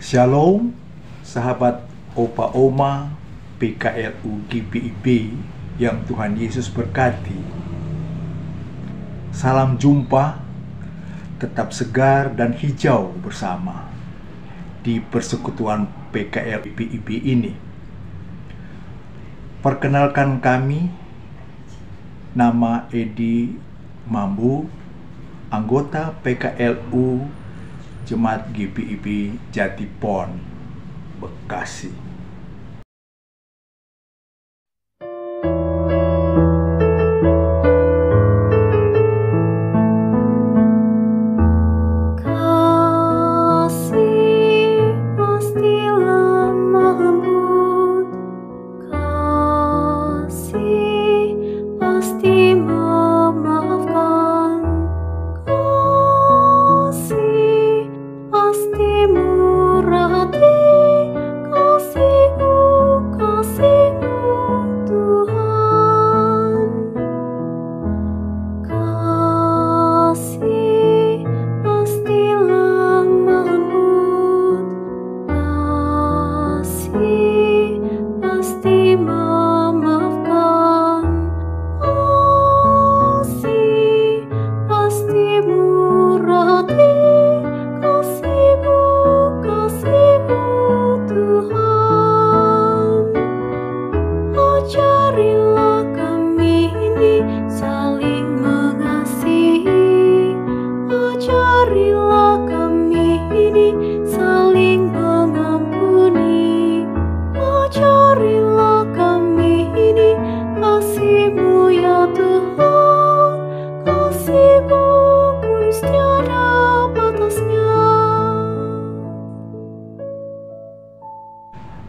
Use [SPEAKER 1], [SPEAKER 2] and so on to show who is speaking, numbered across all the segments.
[SPEAKER 1] Shalom, sahabat Opa Oma PKLU GPIB yang Tuhan Yesus berkati. Salam jumpa, tetap segar dan hijau bersama di persekutuan PKLU GPIB ini. Perkenalkan kami, nama Edi Mambu, anggota PKLU Jemaat GPIB Jatipon, Bekasi.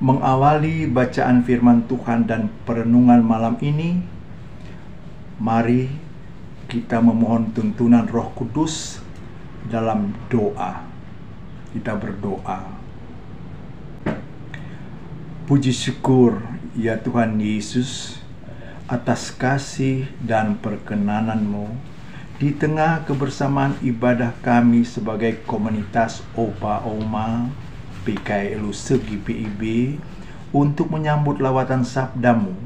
[SPEAKER 1] Mengawali bacaan firman Tuhan dan perenungan malam ini, mari kita memohon tuntunan Roh Kudus dalam doa. Kita berdoa. Puji syukur ya Tuhan Yesus atas kasih dan perkenanan-Mu di tengah kebersamaan ibadah kami sebagai komunitas Opa Oma PKLU GPIB untuk menyambut lawatan sabda-Mu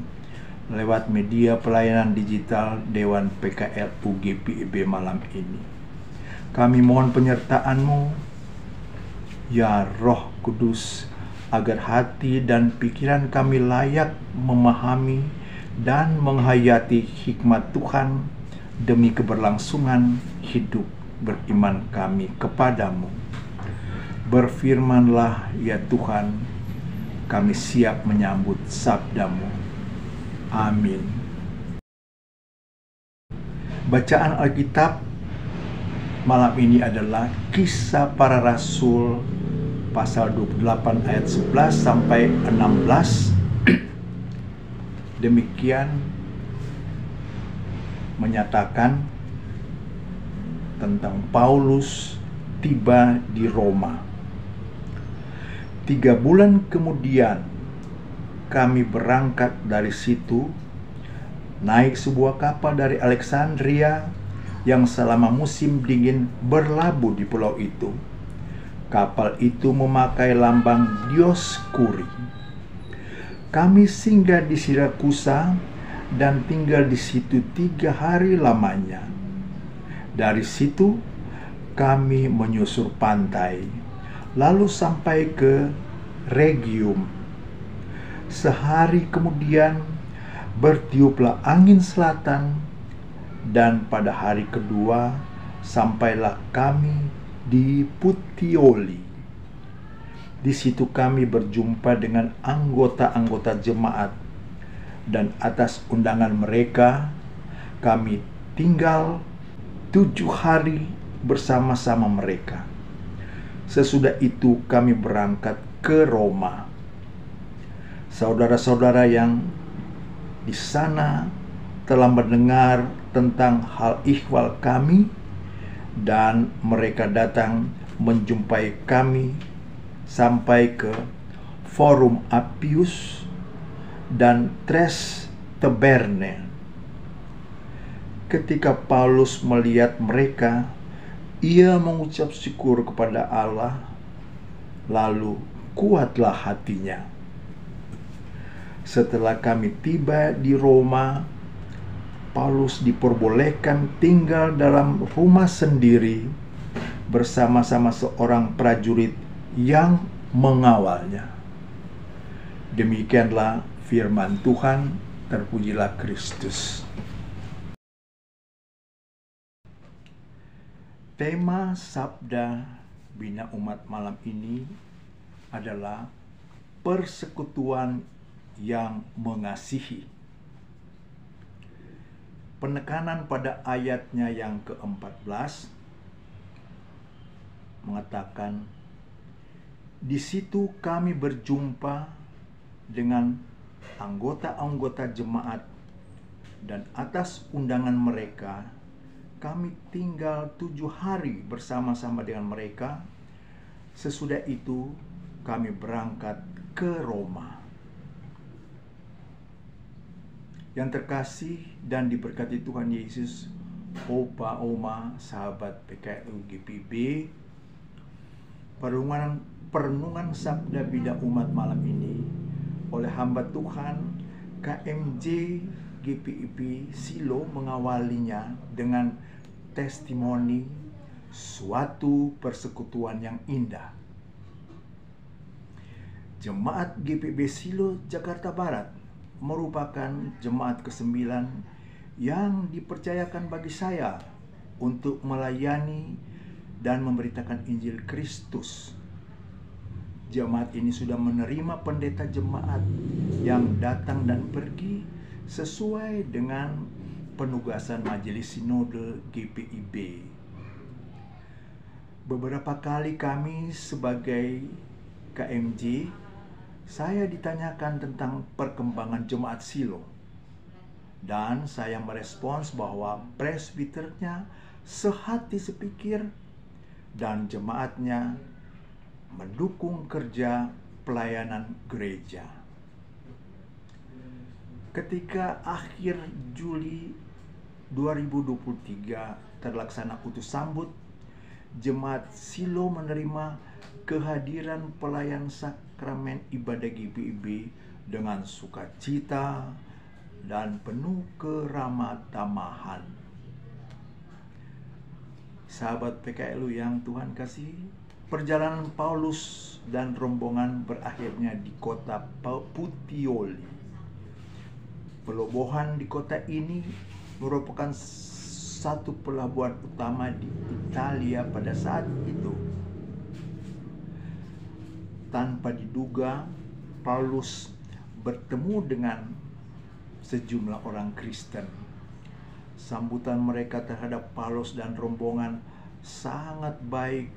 [SPEAKER 1] lewat media pelayanan digital Dewan PKLU GPIB malam ini. Kami mohon penyertaan-Mu ya Roh Kudus, agar hati dan pikiran kami layak memahami dan menghayati hikmat Tuhan demi keberlangsungan hidup beriman kami kepadamu. Berfirmanlah ya Tuhan, kami siap menyambut sabda-Mu. Amin. Bacaan Alkitab malam ini adalah Kisah Para Rasul pasal 28 ayat 11 sampai 16. Demikian menyatakan tentang Paulus tiba di Roma. 3 bulan kemudian kami berangkat dari situ, naik sebuah kapal dari Alexandria yang selama musim dingin berlabuh di pulau itu. Kapal itu memakai lambang Dioskuri. Kami singgah di Sirakusa dan tinggal di situ 3 hari lamanya. Dari situ kami menyusur pantai, lalu sampai ke Rhegium. Sehari kemudian bertiuplah angin selatan, dan pada hari kedua sampailah kami di Puteoli. Di situ kami berjumpa dengan anggota-anggota jemaat, dan atas undangan mereka kami tinggal 7 hari bersama-sama mereka. Sesudah itu kami berangkat ke Roma. Saudara-saudara yang di sana telah mendengar tentang hal ihwal kami, dan mereka datang menjumpai kami sampai ke Forum Appius dan Tres Taberne. Ketika Paulus melihat mereka, ia mengucap syukur kepada Allah, lalu kuatlah hatinya. Setelah kami tiba di Roma, Paulus diperbolehkan tinggal dalam rumah sendiri bersama-sama seorang prajurit yang mengawalnya. Demikianlah firman Tuhan, terpujilah Kristus. Tema Sabda Bina Umat malam ini adalah persekutuan yang mengasihi. Penekanan pada ayatnya yang ke-14 mengatakan, di situ kami berjumpa dengan anggota-anggota jemaat, dan atas undangan mereka kami tinggal 7 hari bersama-sama dengan mereka. Sesudah itu kami berangkat ke Roma. Yang terkasih dan diberkati Tuhan Yesus, Opa, Oma, sahabat PKLU GPIB, perenungan Sabda Bina Umat malam ini oleh hamba Tuhan KMJ GPIB Silo mengawalinya dengan testimoni suatu persekutuan yang indah. Jemaat GPIB Silo Jakarta Barat merupakan jemaat ke-9 yang dipercayakan bagi saya untuk melayani dan memberitakan Injil Kristus. Jemaat ini sudah menerima pendeta jemaat yang datang dan pergi sesuai dengan penugasan Majelis Sinode GPIB. Beberapa kali kami sebagai KMJ, saya ditanyakan tentang perkembangan jemaat Silo, dan saya merespons bahwa presbiternya sehati sepikir dan jemaatnya mendukung kerja pelayanan gereja. Ketika akhir Juli 2023 terlaksana utus sambut, jemaat Silo menerima kehadiran pelayan sakramen ibadah GPIB dengan sukacita dan penuh keramat-tamahan. Sahabat PKLU yang Tuhan kasih, perjalanan Paulus dan rombongan berakhirnya di kota Puteoli. Pelabuhan di kota ini merupakan satu pelabuhan utama di Italia pada saat itu. Tanpa diduga, Paulus bertemu dengan sejumlah orang Kristen. Sambutan mereka terhadap Paulus dan rombongan sangat baik,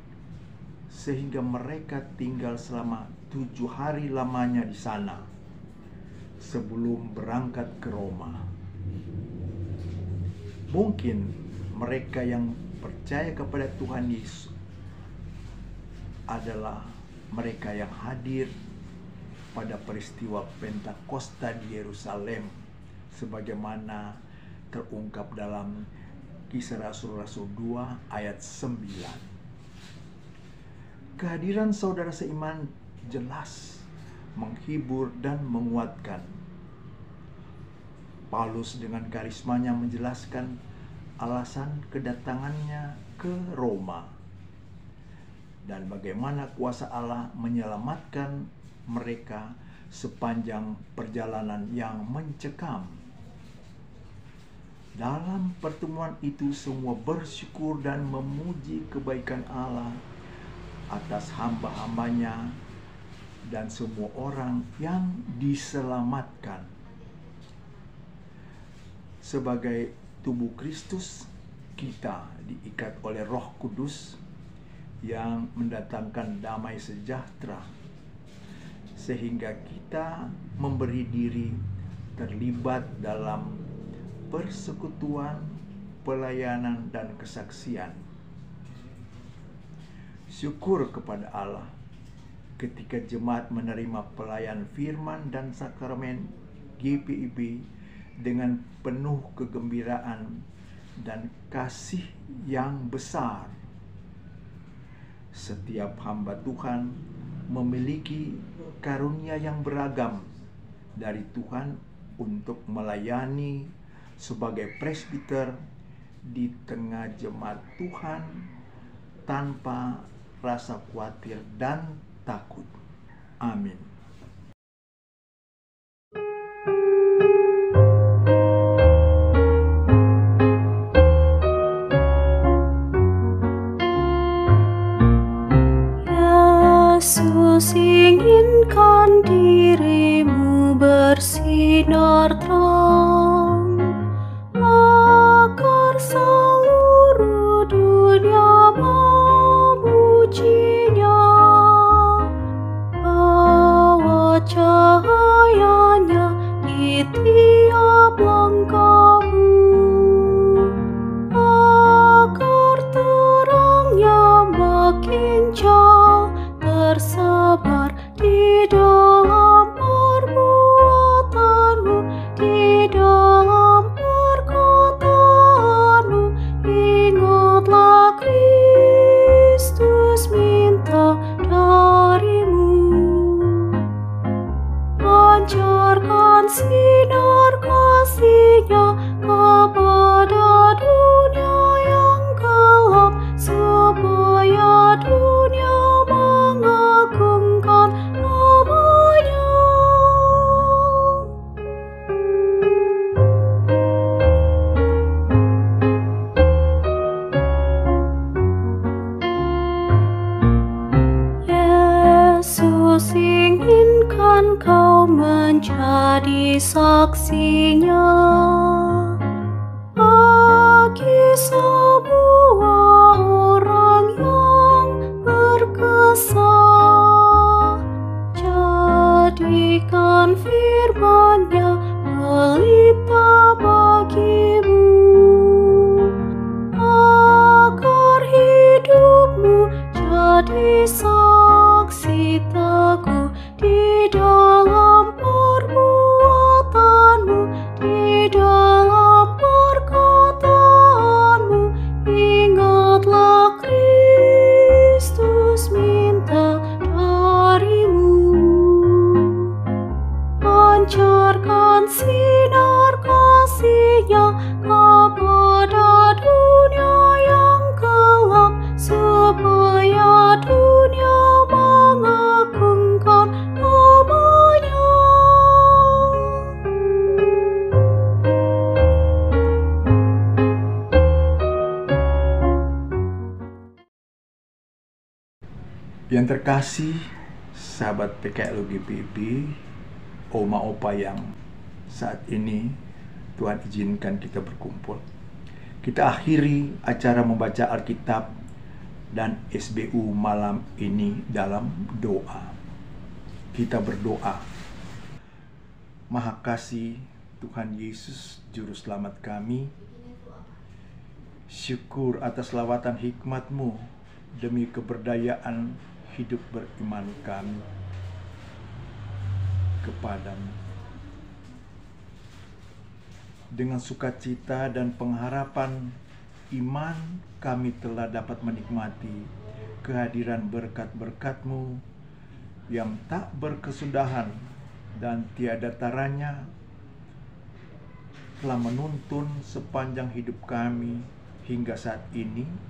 [SPEAKER 1] sehingga mereka tinggal selama 7 hari lamanya di sana sebelum berangkat ke Roma. Mungkin mereka yang percaya kepada Tuhan Yesus adalah mereka yang hadir pada peristiwa Pentakosta di Yerusalem, sebagaimana terungkap dalam Kisah Rasul-Rasul 2 ayat 9. Kehadiran saudara seiman jelas menghibur dan menguatkan. Paulus dengan karismanya menjelaskan alasan kedatangannya ke Roma dan bagaimana kuasa Allah menyelamatkan mereka sepanjang perjalanan yang mencekam. Dalam pertemuan itu semua bersyukur dan memuji kebaikan Allah atas hamba-hambanya dan semua orang yang diselamatkan. Sebagai tubuh Kristus, kita diikat oleh Roh Kudus yang mendatangkan damai sejahtera, sehingga kita memberi diri terlibat dalam persekutuan, pelayanan, dan kesaksian. Syukur kepada Allah ketika jemaat menerima pelayan firman dan sakramen GPIB dengan penuh kegembiraan dan kasih yang besar. Setiap hamba Tuhan memiliki karunia yang beragam dari Tuhan untuk melayani sebagai presbiter di tengah jemaat Tuhan tanpa rasa khawatir dan takut. Amin.
[SPEAKER 2] Yesus inginkan dirimu bersinar terang, agar seluruh dunia memujinya. Bawa cahayanya di tiap langkahmu, agar terangnya makin jauh tersebar di dalam perbuatanmu, di dalam perkataanmu. Ingatlah Kristus minta darimu, pancarkan sinar kasih-Nya kepada dunia yang gelap, supaya dunia mengagungkan nama-Nya. Yesus inginkan kau menjadi saksinya bagi semua orang yang berkesah. Jadikan firman-Nya pelita bagimu, agar hidupmu jadi saksi teguh di dalam perbuatanmu, di dalam perkataanmu. Ingatlah Kristus minta darimu, pancarkan sinar kasih-Nya kepada dunia yang gelap, supaya dunia mengagungkan nama-Nya.
[SPEAKER 1] Yang terkasih, sahabat PKLU GPIB, Oma Opa yang saat ini Tuhan izinkan kita berkumpul. Kita akhiri acara membaca Alkitab dan SBU malam ini dalam doa. Kita berdoa. Maha Kasih Tuhan Yesus, Juru Selamat kami, syukur atas lawatan hikmat-Mu demi keberdayaan hidup beriman kami kepadamu. Dengan sukacita dan pengharapan iman, kami telah dapat menikmati kehadiran berkat-berkat-Mu yang tak berkesudahan dan tiada taranya, telah menuntun sepanjang hidup kami hingga saat ini.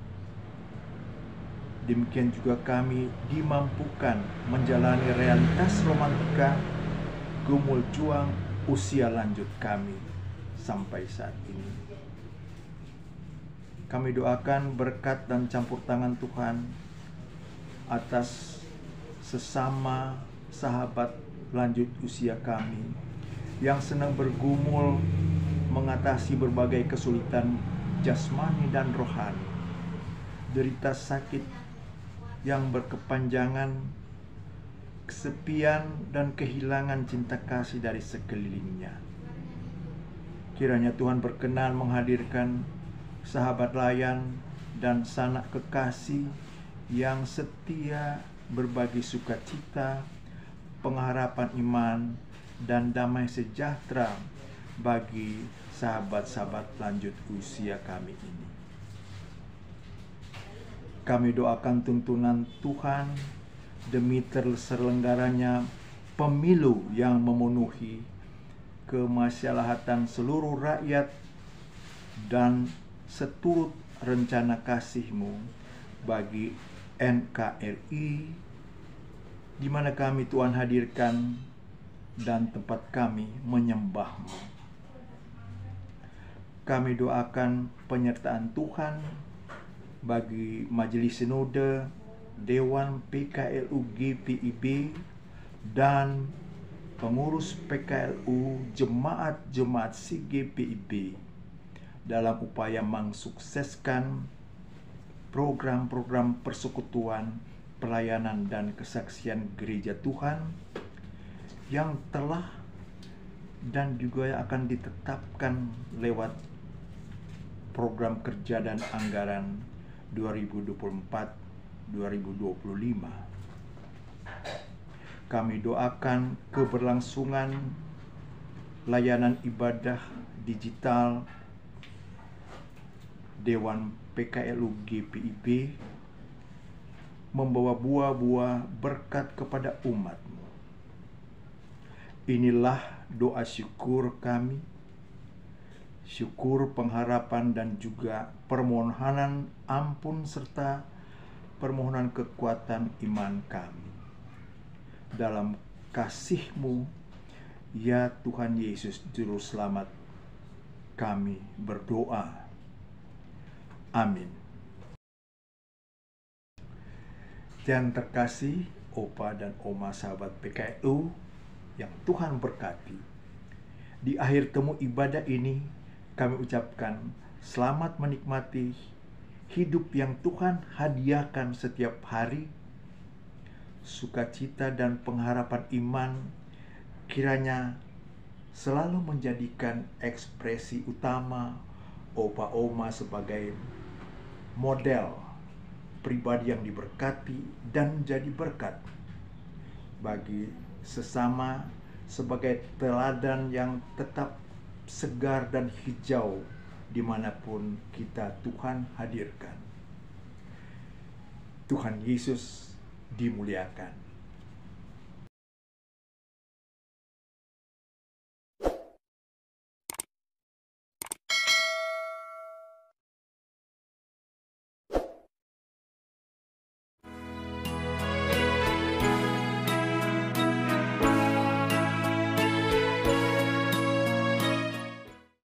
[SPEAKER 1] Demikian juga kami dimampukan menjalani realitas romantika gumul juang usia lanjut kami sampai saat ini. Kami doakan berkat dan campur tangan Tuhan atas sesama sahabat lanjut usia kami yang sedang bergumul mengatasi berbagai kesulitan jasmani dan rohani, derita sakit yang berkepanjangan, kesepian dan kehilangan cinta kasih dari sekelilingnya. Kiranya Tuhan berkenan menghadirkan sahabat layan dan sanak kekasih yang setia berbagi sukacita, pengharapan iman, dan damai sejahtera bagi sahabat-sahabat lanjut usia kami ini. Kami doakan tuntunan Tuhan demi terselenggaranya pemilu yang memenuhi kemaslahatan seluruh rakyat dan seturut rencana kasih-Mu bagi NKRI, di mana kami Tuhan hadirkan dan tempat kami menyembah-Mu. Kami doakan penyertaan Tuhan bagi Majelis Sinode, Dewan PKLU GPIB, dan pengurus PKLU jemaat-jemaat CGPIB dalam upaya mensukseskan program-program persekutuan, pelayanan, dan kesaksian gereja Tuhan yang telah dan juga akan ditetapkan lewat program kerja dan anggaran 2024-2025. Kami doakan keberlangsungan layanan ibadah digital Dewan PKLU GPIB membawa buah-buah berkat kepada umat-Mu. Inilah doa syukur kami, syukur pengharapan dan juga permohonan ampun serta permohonan kekuatan iman kami. Dalam kasih-Mu, ya Tuhan Yesus Juru Selamat, kami berdoa. Amin. Yang terkasih, Opa dan Oma sahabat PKLU yang Tuhan berkati, di akhir temu ibadah ini kami ucapkan selamat menikmati hidup yang Tuhan hadiahkan setiap hari. Sukacita dan pengharapan iman kiranya selalu menjadikan ekspresi utama Opa Oma sebagai model pribadi yang diberkati dan menjadi berkat bagi sesama, sebagai teladan yang tetap segar dan hijau dimanapun kita Tuhan hadirkan. Tuhan Yesus dimuliakan.